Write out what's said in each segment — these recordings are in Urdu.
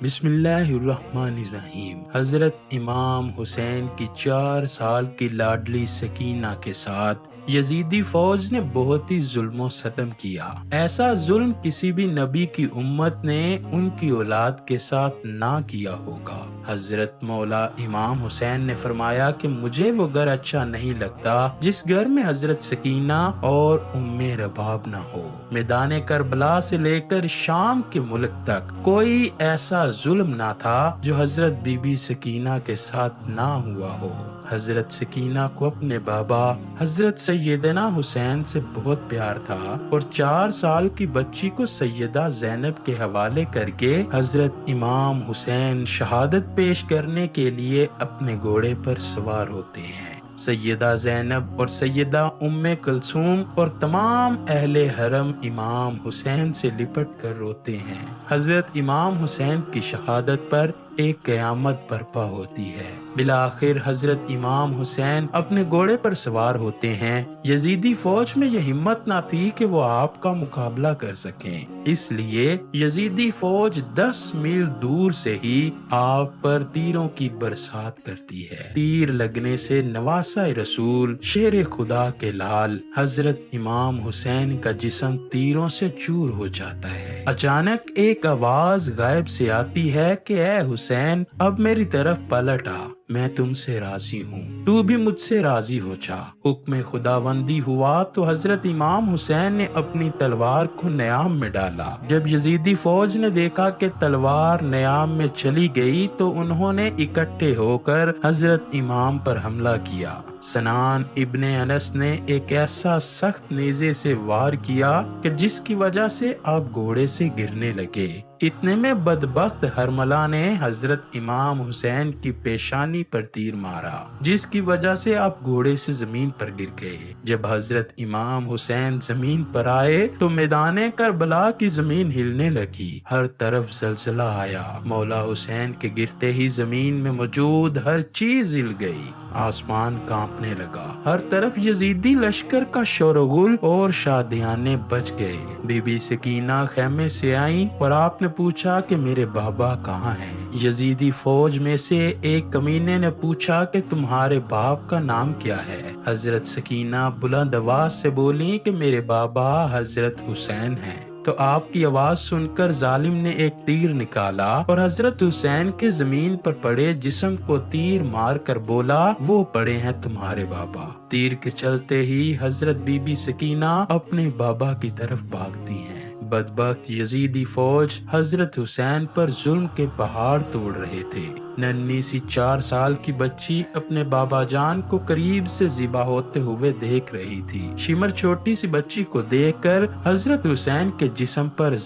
بسم اللہ الرحمن الرحیم۔ حضرت امام حسین کی 4 سال کی لاڈلی سکینہ کے ساتھ یزیدی فوج نے بہت ہی ظلم و ستم کیا۔ ایسا ظلم کسی بھی نبی کی امت نے ان کی اولاد کے ساتھ نہ کیا ہوگا۔ حضرت مولا امام حسین نے فرمایا کہ مجھے وہ گھر اچھا نہیں لگتا جس گھر میں حضرت سکینہ اور ام رباب نہ ہو۔ میدان کربلا سے لے کر شام کے ملک تک کوئی ایسا ظلم نہ تھا جو حضرت بی بی سکینہ کے ساتھ نہ ہوا ہو۔ حضرت سکینہ کو اپنے بابا حضرت سیدنا حسین سے بہت پیار تھا اور 4 سال کی بچی کو سیدہ زینب کے حوالے کر کے حضرت امام حسین شہادت پیش کرنے کے لیے اپنے گھوڑے پر سوار ہوتے ہیں۔ سیدہ زینب اور سیدہ ام کلثوم اور تمام اہل حرم امام حسین سے لپٹ کر روتے ہیں۔ حضرت امام حسین کی شہادت پر ایک قیامت برپا ہوتی ہے۔ بالآخر حضرت امام حسین اپنے گھوڑے پر سوار ہوتے ہیں۔ یزیدی فوج میں یہ ہمت نہ تھی کہ وہ آپ کا مقابلہ کر سکیں، اس لیے یزیدی فوج 10 میل دور سے ہی آپ پر تیروں کی برسات کرتی ہے۔ تیر لگنے سے نواسہ رسول شیر خدا کے لال حضرت امام حسین کا جسم تیروں سے چور ہو جاتا ہے۔ اچانک ایک آواز غائب سے آتی ہے کہ اے حسین، اب میری طرف پلٹ آ، میں تم سے راضی ہوں، تو بھی مجھ سے راضی ہو جا۔ حکم خداوندی ہوا تو حضرت امام حسین نے اپنی تلوار کو نیام میں ڈالا۔ جب یزیدی فوج نے دیکھا کہ تلوار نیام میں چلی گئی تو انہوں نے اکٹھے ہو کر حضرت امام پر حملہ کیا۔ سنان ابن انس نے ایک ایسا سخت نیزے سے وار کیا کہ جس کی وجہ سے آپ گھوڑے سے گرنے لگے۔ اتنے میں بدبخت ہرملہ نے حضرت امام حسین کی پیشانی پر تیر مارا، جس کی وجہ سے آپ گھوڑے سے زمین پر گر گئے۔ جب حضرت امام حسین زمین پر آئے تو میدان کربلا کی زمین ہلنے لگی، ہر طرف زلزلہ آیا۔ مولا حسین کے گرتے ہی زمین میں موجود ہر چیز ہل گئی، آسمان کانپنے لگا، ہر طرف یزیدی لشکر کا شور و غل اور شادیانے بچ گئے۔ بی بی سکینہ خیمے سے آئیں اور آپ نے پوچھا کہ میرے بابا کہاں ہیں؟ یزیدی فوج میں سے ایک کمینے نے پوچھا کہ تمہارے باپ کا نام کیا ہے؟ حضرت سکینہ بلند آواز سے بولی کہ میرے بابا حضرت حسین ہیں۔ تو آپ کی آواز سن کر ظالم نے ایک تیر نکالا اور حضرت حسین کے زمین پر پڑے جسم کو تیر مار کر بولا، وہ پڑے ہیں تمہارے بابا۔ تیر کے چلتے ہی حضرت بی بی سکینہ اپنے بابا کی طرف بھاگتی ہیں۔ بدبخت یزیدی فوج حضرت حسین پر ظلم کے پہاڑ توڑ رہے تھے۔ ننھی سی 4 سال کی بچی اپنے بابا جان کو قریب سے ذبح ہوتے ہوئے دیکھ رہی تھی۔ شمر چھوٹی سی بچی کو دیکھ کر حضرت حسین کے جسم پر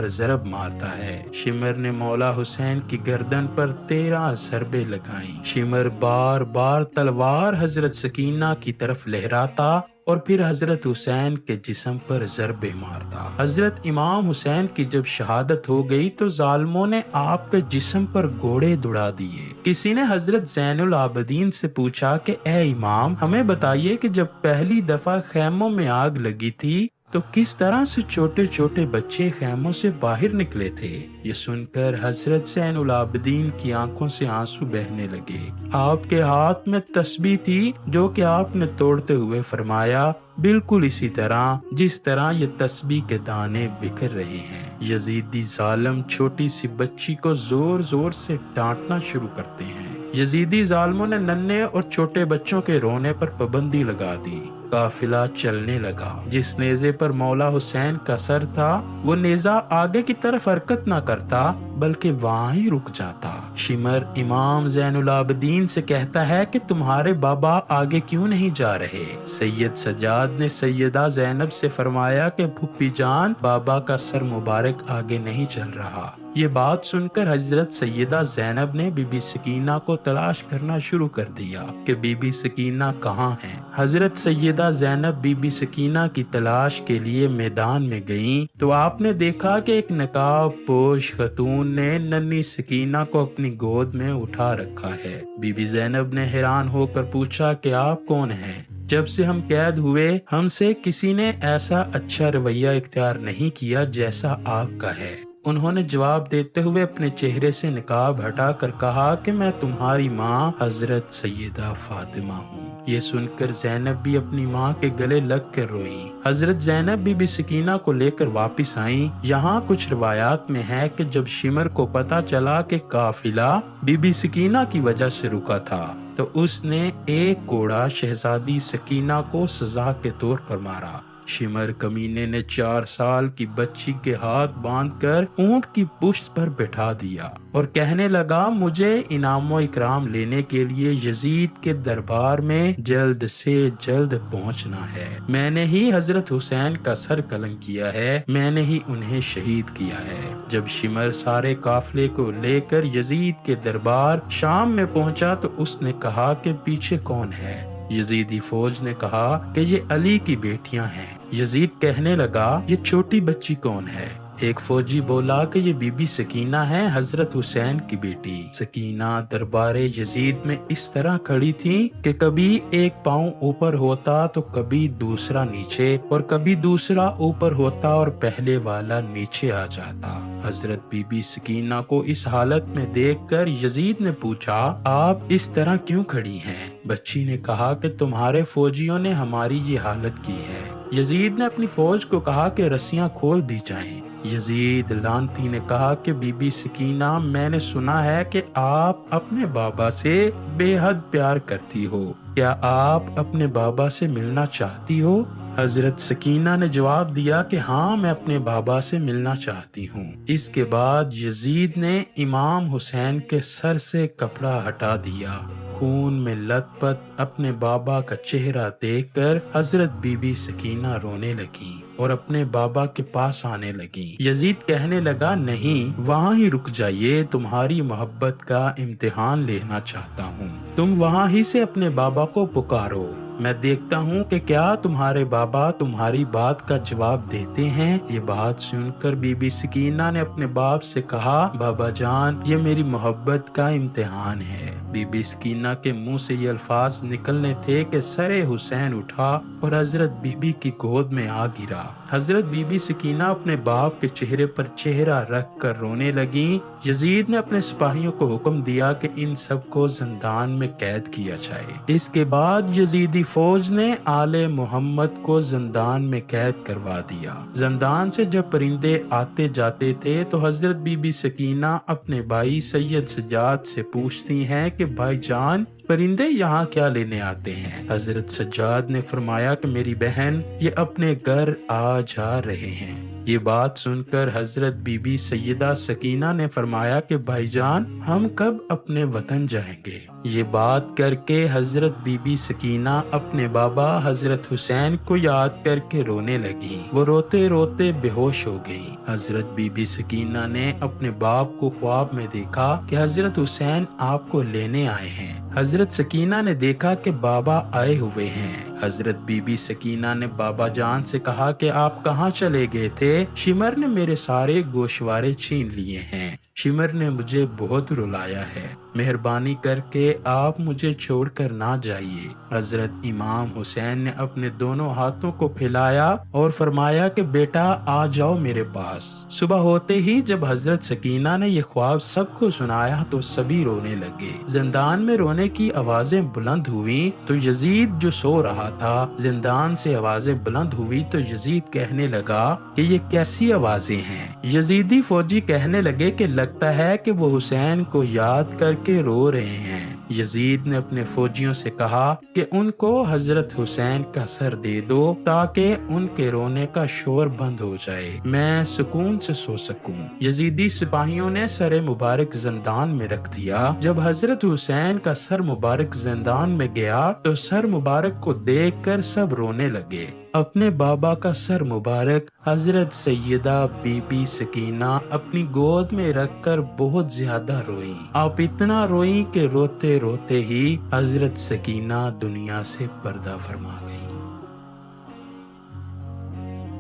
ضرب مارتا ہے۔ شمر نے مولا حسین کی گردن پر 13 ضربیں لگائیں۔ شمر بار بار تلوار حضرت سکینہ کی طرف لہراتا اور پھر حضرت حسین کے جسم پر ضربیں مارتا۔ حضرت امام حسین کی جب شہادت ہو گئی تو ظالموں نے آپ کے جسم پر گھوڑے دوڑا دیے۔ کسی نے حضرت زین العابدین سے پوچھا کہ اے امام، ہمیں بتائیے کہ جب پہلی دفعہ خیموں میں آگ لگی تھی تو کس طرح سے چھوٹے چھوٹے بچے خیموں سے باہر نکلے تھے؟ یہ سن کر حضرت زین العابدین کی آنکھوں سے آنسو بہنے لگے۔ آپ کے ہاتھ میں تسبیح تھی جو کہ آپ نے توڑتے ہوئے فرمایا، بالکل اسی طرح جس طرح یہ تسبیح کے دانے بکھر رہے ہیں۔ یزیدی ظالم چھوٹی سی بچی کو زور زور سے ڈانٹنا شروع کرتے ہیں۔ یزیدی ظالموں نے ننھے اور چھوٹے بچوں کے رونے پر پابندی لگا دی۔ قافلہ چلنے لگا۔ جس نیزے پر مولا حسین کا سر تھا وہ نیزہ آگے کی طرف حرکت نہ کرتا بلکہ وہاں ہی رک جاتا۔ شمر امام زین العابدین سے کہتا ہے کہ تمہارے بابا آگے کیوں نہیں جا رہے؟ سید سجاد نے سیدہ زینب سے فرمایا کہ پھوپھی جان، بابا کا سر مبارک آگے نہیں چل رہا۔ یہ بات سن کر حضرت سیدہ زینب نے بی بی سکینہ کو تلاش کرنا شروع کر دیا کہ بی بی سکینہ کہاں ہیں۔ حضرت سیدہ زینب بی بی سکینہ کی تلاش کے لیے میدان میں گئیں تو آپ نے دیکھا کہ ایک نقاب پوش خاتون نے ننھی سکینہ کو اپنی گود میں اٹھا رکھا ہے۔ بی بی زینب نے حیران ہو کر پوچھا کہ آپ کون ہیں؟ جب سے ہم قید ہوئے ہم سے کسی نے ایسا اچھا رویہ اختیار نہیں کیا جیسا آپ کا ہے۔ انہوں نے جواب دیتے ہوئے اپنے چہرے سے نقاب ہٹا کر کہا کہ میں تمہاری ماں حضرت سیدہ فاطمہ ہوں۔ یہ سن کر زینب بھی اپنی ماں کے گلے لگ کر روئی۔ حضرت زینب بی بی سکینہ کو لے کر واپس آئیں۔ یہاں کچھ روایات میں ہے کہ جب شمر کو پتا چلا کہ قافلہ بی بی سکینہ کی وجہ سے رکا تھا تو اس نے ایک کوڑا شہزادی سکینہ کو سزا کے طور پر مارا۔ شمر کمینے نے 4 سال کی بچی کے ہاتھ باندھ کر اونٹ کی پشت پر بٹھا دیا اور کہنے لگا مجھے انعام و اکرام لینے کے لیے یزید کے دربار میں جلد سے جلد پہنچنا ہے۔ میں نے ہی حضرت حسین کا سر قلم کیا ہے، میں نے ہی انہیں شہید کیا ہے۔ جب شمر سارے قافلے کو لے کر یزید کے دربار شام میں پہنچا تو اس نے کہا کہ پیچھے کون ہے؟ یزیدی فوج نے کہا کہ یہ علی کی بیٹیاں ہیں۔ یزید کہنے لگا یہ چھوٹی بچی کون ہے؟ ایک فوجی بولا کہ یہ بی بی سکینہ ہے، حضرت حسین کی بیٹی۔ سکینہ دربار یزید میں اس طرح کھڑی تھی کہ کبھی ایک پاؤں اوپر ہوتا تو کبھی دوسرا نیچے اور کبھی دوسرا اوپر ہوتا اور پہلے والا نیچے آ جاتا۔ حضرت بی بی سکینہ کو اس حالت میں دیکھ کر یزید نے پوچھا آپ اس طرح کیوں کھڑی ہیں؟ بچی نے کہا کہ تمہارے فوجیوں نے ہماری یہ حالت کی ہے۔ یزید نے اپنی فوج کو کہا کہ رسیاں کھول دی جائیں۔ یزید لعنتی نے کہا کہ بی بی سکینہ میں نے سنا ہے کہ آپ اپنے بابا سے بے حد پیار کرتی ہو، کیا آپ اپنے بابا سے ملنا چاہتی ہو؟ حضرت سکینہ نے جواب دیا کہ ہاں میں اپنے بابا سے ملنا چاہتی ہوں۔ اس کے بعد یزید نے امام حسین کے سر سے کپڑا ہٹا دیا۔ خون میں لت پت اپنے بابا کا چہرہ دیکھ کر حضرت بی بی سکینہ رونے لگی اور اپنے بابا کے پاس آنے لگی۔ یزید کہنے لگا نہیں وہاں ہی رک جائیے، تمہاری محبت کا امتحان لینا چاہتا ہوں، تم وہاں ہی سے اپنے بابا کو پکارو، میں دیکھتا ہوں کہ کیا تمہارے بابا تمہاری بات کا جواب دیتے ہیں۔ یہ بات سن کر بی بی سکینہ نے اپنے باپ سے کہا بابا جان یہ میری محبت کا امتحان ہے۔ بی بی سکینہ کے منہ سے یہ الفاظ نکلنے تھے کہ سر حسین اٹھا اور حضرت بی بی کی گود میں آ گرا۔ حضرت بی بی سکینہ اپنے باپ کے چہرے پر چہرہ رکھ کر رونے لگیں۔ یزید نے اپنے سپاہیوں کو حکم دیا کہ ان سب کو زندان میں قید کیا جائے۔ اس کے بعد یزیدی فوج نے آل محمد کو زندان میں قید کروا دیا۔ زندان سے جب پرندے آتے جاتے تھے تو حضرت بی بی سکینہ اپنے بھائی سید سجاد سے پوچھتی ہیں کہ بھائی جان پرندے یہاں کیا لینے آتے ہیں؟ حضرت سجاد نے فرمایا کہ میری بہن یہ اپنے گھر آ جا رہے ہیں۔ یہ بات سن کر حضرت بی بی سیدہ سکینہ نے فرمایا کہ بھائی جان ہم کب اپنے وطن جائیں گے؟ یہ بات کر کے حضرت بی بی سکینہ اپنے بابا حضرت حسین کو یاد کر کے رونے لگی۔ وہ روتے روتے بے ہوش ہو گئی۔ حضرت بی بی سکینہ نے اپنے باپ کو خواب میں دیکھا کہ حضرت حسین آپ کو لینے آئے ہیں۔ حضرت سکینہ نے دیکھا کہ بابا آئے ہوئے ہیں۔ حضرت بی بی سکینہ نے بابا جان سے کہا کہ آپ کہاں چلے گئے تھے؟ شمر نے میرے سارے گوشوارے چھین لیے ہیں، شمر نے مجھے بہت رلایا ہے، مہربانی کر کے آپ مجھے چھوڑ کر نہ جائیے۔ حضرت امام حسین نے اپنے دونوں ہاتھوں کو پھیلایا اور فرمایا کہ بیٹا آ جاؤ میرے پاس۔ صبح ہوتے ہی جب حضرت سکینہ نے یہ خواب سب کو سنایا تو سبھی رونے لگے۔ زندان میں رونے کی آوازیں بلند ہوئیں تو یزید جو سو رہا تھا، زندان سے آوازیں بلند ہوئی تو یزید کہنے لگا کہ یہ کیسی آوازیں ہیں؟ یزیدی فوجی کہنے لگے کہ لگتا ہے کہ وہ حسین کو یاد کر کے رو رہے ہیں۔ یزید نے اپنے فوجیوں سے کہا کہ ان کو حضرت حسین کا سر دے دو تاکہ ان کے رونے کا شور بند ہو جائے، میں سکون سے سو سکوں۔ یزیدی سپاہیوں نے سر مبارک زندان میں رکھ دیا۔ جب حضرت حسین کا سر مبارک زندان میں گیا تو سر مبارک کو دیکھ کر سب رونے لگے۔ اپنے بابا کا سر مبارک حضرت سیدہ بی بی سکینہ اپنی گود میں رکھ کر بہت زیادہ روئیں۔ آپ اتنا روئیں کہ روتے روتے ہی حضرت سکینہ دنیا سے پردہ فرما گئی۔